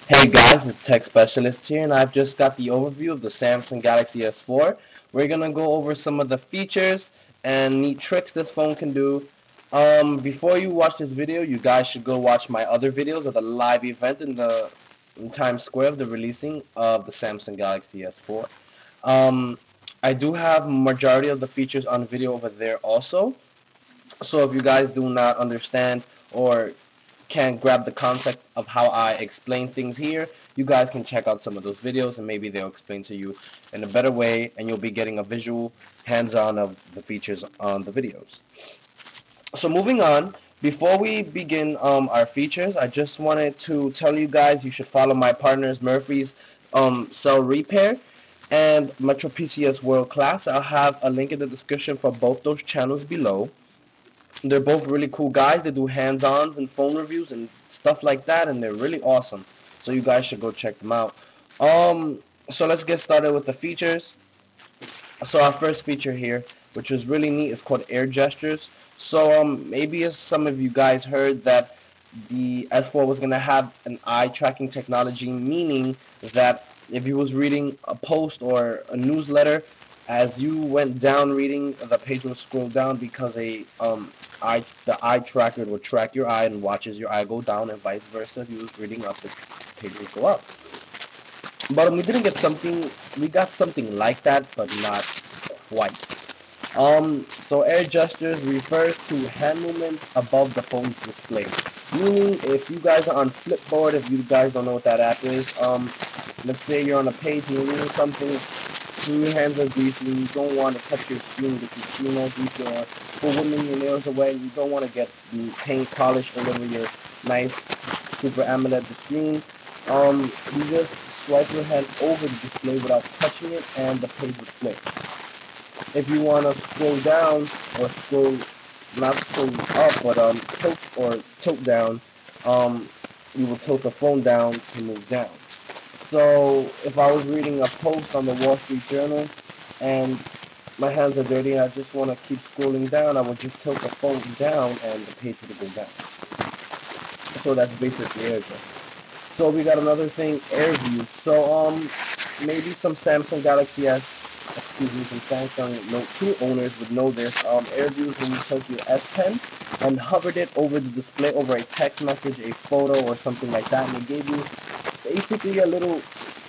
Hey guys, it's Tech Specialist here, and I've just got the overview of the Samsung Galaxy S4. We're gonna go over some of the features and neat tricks this phone can do. Before you watch this video, you guys should go watch my other videos of the live event in Times Square of the releasing of the Samsung Galaxy S4. Um, I do have majority of the features on video over there also. So if you guys do not understand or can't grab the concept of how I explain things here, you guys can check out some of those videos and maybe they'll explain to you in a better way and you'll be getting a visual hands-on of the features on the videos. So moving on, before we begin our features, I just wanted to tell you guys you should follow my partners Murphy's Cell Repair and Metro PCS World Class. I'll have a link in the description for both those channels below. They're both really cool guys. They do hands-ons and phone reviews and stuff like that, and they're really awesome. So you guys should go check them out. So let's get started with the features. So our first feature here, which is really neat, is called Air Gestures. So maybe as some of you guys heard that the S4 was gonna have an eye tracking technology, meaning that if you was reading a post or a newsletter, as you went down reading, the page will scroll down because the eye tracker will track your eye and watches your eye go down, and vice versa. If you was reading up, the page will go up. But we got something like that, but not quite. So air gestures refers to hand movements above the phone's display. Meaning, if you guys are on Flipboard, if you guys don't know what that app is, let's say you're on a page and you're reading something, and your hands are greasy, and you don't want to touch your screen, get your screen all greasy, or for women, your nails are wet, and you don't want to get the paint polish all over your nice Super AMOLED screen. You just swipe your hand over the display without touching it, and the page will flip. If you want to scroll down or not scroll up, but tilt down, you will tilt the phone down to move down. So if I was reading a post on the Wall Street Journal and my hands are dirty and I just want to keep scrolling down, I would just tilt the phone down and the page would go down. So that's basically air gestures. So we got another thing, air views. So maybe some Samsung some Samsung Note 2 owners would know this. Air views when you took your S Pen and hovered it over the display, over a text message, a photo, or something like that, and it gave you basically a little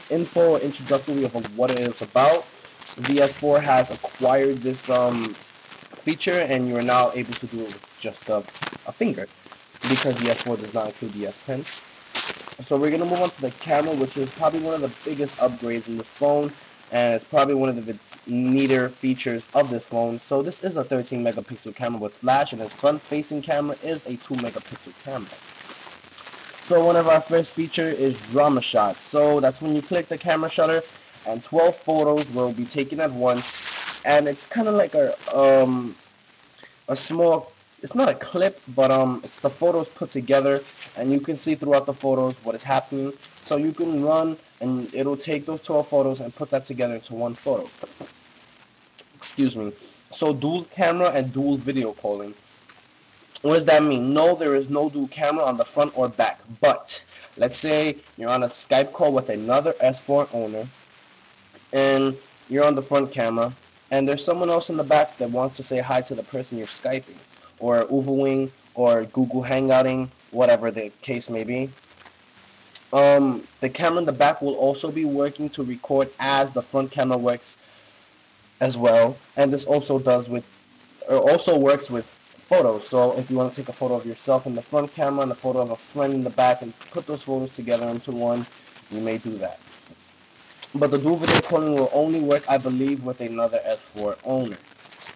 info introductory of what it is about. The S4 has acquired this feature, and you are now able to do it with just a finger, because the S4 does not include the S Pen. So we're going to move on to the camera, which is probably one of the biggest upgrades in this phone, and it's probably one of its neater features of this phone. So this is a 13 megapixel camera with flash, and its front facing camera is a 2 megapixel camera. So one of our first feature is drama shots. So that's when you click the camera shutter and 12 photos will be taken at once, and it's kind of like a small, it's not a clip, but it's the photos put together, and you can see throughout the photos what is happening. So you can run and it'll take those 12 photos and put that together into one photo. Excuse me. So dual camera and dual video calling. What does that mean? No, there is no dual camera on the front or back, but let's say you're on a Skype call with another S4 owner and you're on the front camera and there's someone else in the back that wants to say hi to the person you're Skyping, or Uberwing, or Google Hangouting, whatever the case may be. The camera in the back will also be working to record as the front camera works as well, and this also works with photos. So if you want to take a photo of yourself in the front camera and a photo of a friend in the back and put those photos together into one, you may do that. But the dual video calling will only work, I believe, with another S4 owner.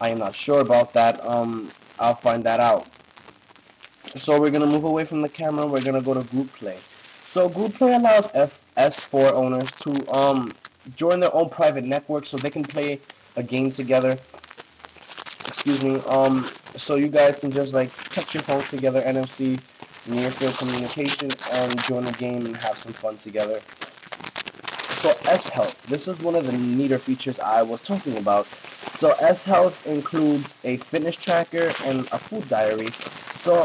I am not sure about that. I'll find that out. So we're going to move away from the camera. We're going to go to group play. So group play allows S4 owners to join their own private network so they can play a game together. Excuse me. So you guys can just like touch your phones together, NFC, near field communication, and join a game and have some fun together. So S-Health, this is one of the neater features I was talking about. So S-Health includes a fitness tracker and a food diary. So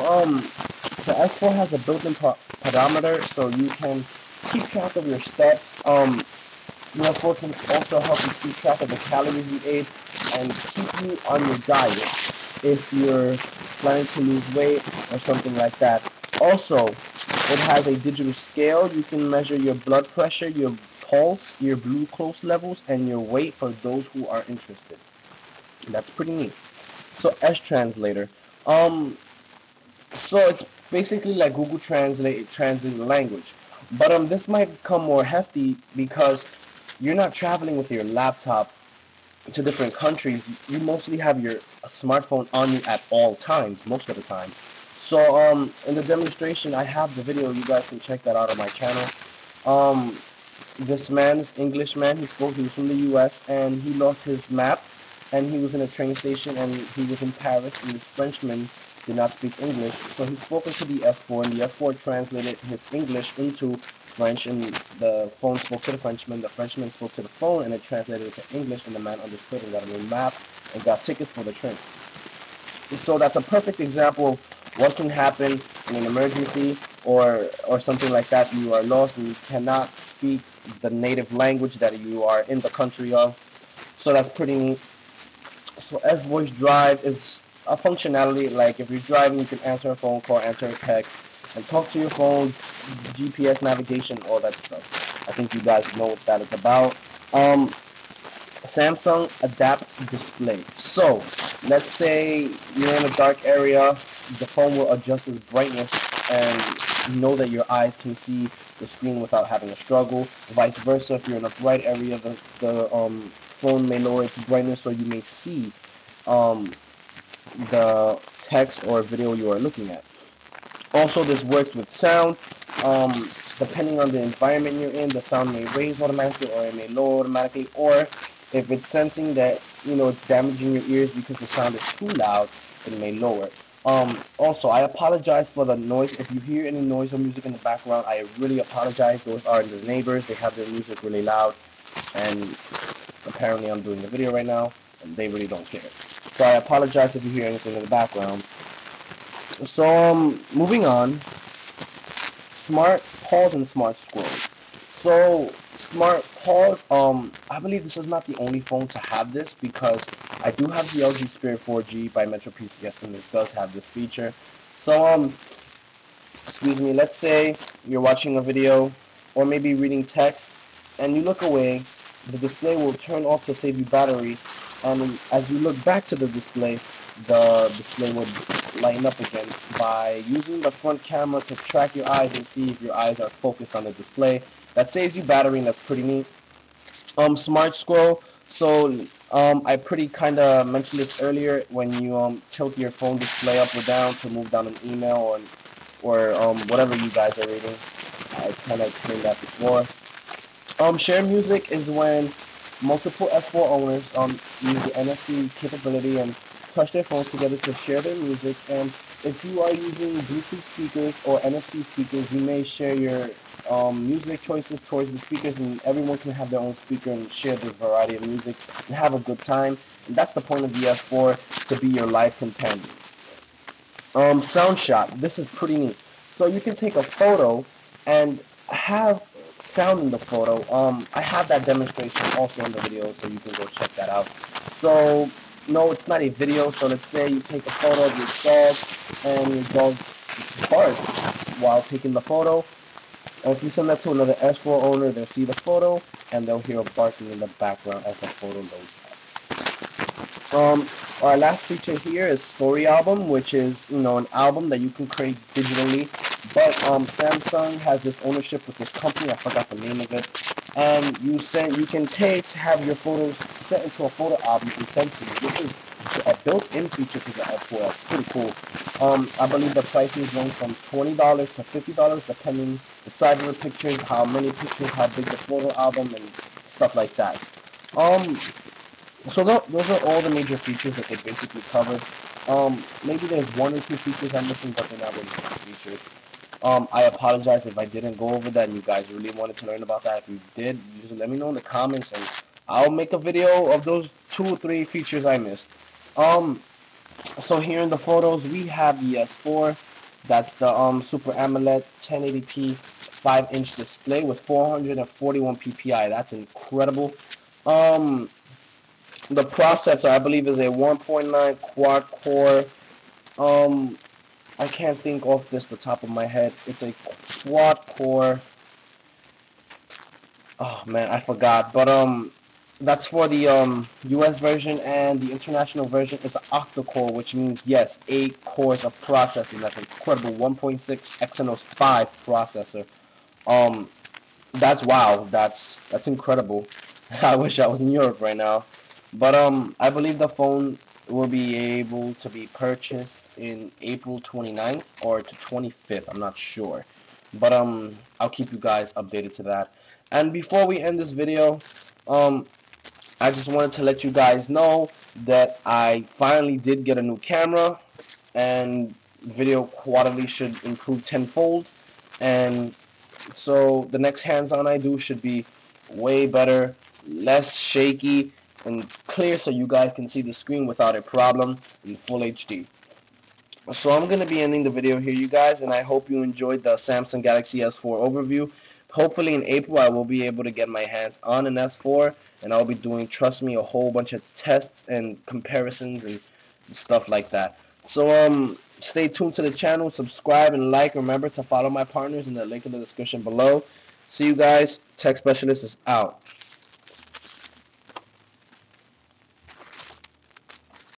the S4 has a built-in pedometer, so you can keep track of your steps. Your S4 can also help you keep track of the calories you ate and keep you on your diet if you're planning to lose weight or something like that. Also, it has a digital scale. You can measure your blood pressure, your pulse, your glucose levels, and your weight for those who are interested. That's pretty neat. So S Translator. Um, so it's basically like Google Translate the language. But this might become more hefty because you're not traveling with your laptop to different countries. You mostly have your smartphone on you at all times, most of the time. So in the demonstration, I have the video. You guys can check that out on my channel. Um, this man, this Englishman, he was from the U.S. and he lost his map, and he was in a train station, and he was in Paris, and this Frenchman did not speak English, so he spoke into the S4, and the S4 translated his English into French, and the phone spoke to the Frenchman spoke to the phone, and it translated into English, and the man understood and got a new map and got tickets for the train. And so that's a perfect example of what can happen in an emergency or something like that. You are lost and you cannot speak the native language that you are in the country of. So that's pretty neat. So S Voice Drive is a functionality like if you're driving, you can answer a phone call, answer a text, and talk to your phone, GPS navigation, all that stuff. I think you guys know what that is about. Samsung Adapt Display. So let's say you're in a dark area, the phone will adjust its brightness and know that your eyes can see the screen without having a struggle. Vice versa, if you're in a bright area, the phone may lower its brightness so you may see the text or video you are looking at. Also, this works with sound. Depending on the environment you're in, the sound may raise automatically or it may lower automatically, or if it's sensing that it's damaging your ears because the sound is too loud, it may lower. Also, I apologize for the noise. If you hear any noise or music in the background, I really apologize. Those are the neighbors. They have their music really loud, and apparently I'm doing the video right now, and they really don't care. So I apologize if you hear anything in the background. So moving on, Smart Pause and Smart Scroll. So Smart Pause, I believe this is not the only phone to have this, because I do have the LG Spirit 4G by Metro PCS, and this does have this feature. So excuse me, let's say you're watching a video or maybe reading text and you look away, the display will turn off to save you battery, and as you look back to the display would lighten up again by using the front camera to track your eyes and see if your eyes are focused on the display. That saves you battery, and that's pretty neat. Smart Scroll. So I pretty kind of mentioned this earlier. When you tilt your phone display up or down to move down an email or whatever you guys are reading, I kind of explained that before. Share music is when multiple S4 owners use the NFC capability and touch their phones together to share their music. And if you are using Bluetooth speakers or NFC speakers, you may share your music choices towards the speakers, and everyone can have their own speaker and share the variety of music and have a good time. And that's the point of the S4, to be your live companion. Sound shot. This is pretty neat. So you can take a photo and have sound in the photo. I have that demonstration also in the video, so you can go check that out. So no, it's not a video. So let's say you take a photo of your dog and your dog barks while taking the photo. And if you send that to another S4 owner, they'll see the photo and they'll hear a barking in the background as the photo loads up. Our last feature here is Story Album, which is an album that you can create digitally. But Samsung has this ownership with this company. I forgot the name of it. And you can pay to have your photos set into a photo album and sent to you. This is a built-in feature to the S4. It's pretty cool. I believe the prices range from $20 to $50, depending the size of the pictures, how many pictures, how big the photo album, and stuff like that. So those are all the major features that they basically covered. Maybe there's one or two features I'm missing, but they're not really features. I apologize if I didn't go over that and you guys really wanted to learn about that. If you did, just let me know in the comments and I'll make a video of those 2 or 3 features I missed. So here in the photos we have the S4. That's the Super AMOLED 1080p 6.5-inch display with 441 ppi. That's incredible. The processor, I believe, is a 1.9 quad core. I can't think off this the top of my head. It's a quad core. Oh man, I forgot. But that's for the US version, and the international version is an octa-core, which means, yes, 8 cores of processing. That's incredible. 1.6 Exynos 5 processor. That's wow. That's incredible. I wish I was in Europe right now. But I believe the phone will be able to be purchased in April 29th or to 25th. I'm not sure. But I'll keep you guys updated to that. And before we end this video, I just wanted to let you guys know that I finally did get a new camera, and video quality should improve tenfold. And so the next hands-on I do should be way better, less shaky, and clear, so you guys can see the screen without a problem in full HD. So I'm going to be ending the video here, you guys, and I hope you enjoyed the Samsung Galaxy S4 overview. Hopefully in April I will be able to get my hands on an S4, and I'll be doing, trust me, a whole bunch of tests and comparisons and stuff like that. So stay tuned to the channel, subscribe and like. Remember to follow my partners in the link in the description below. See you guys. Tech Specialist is out.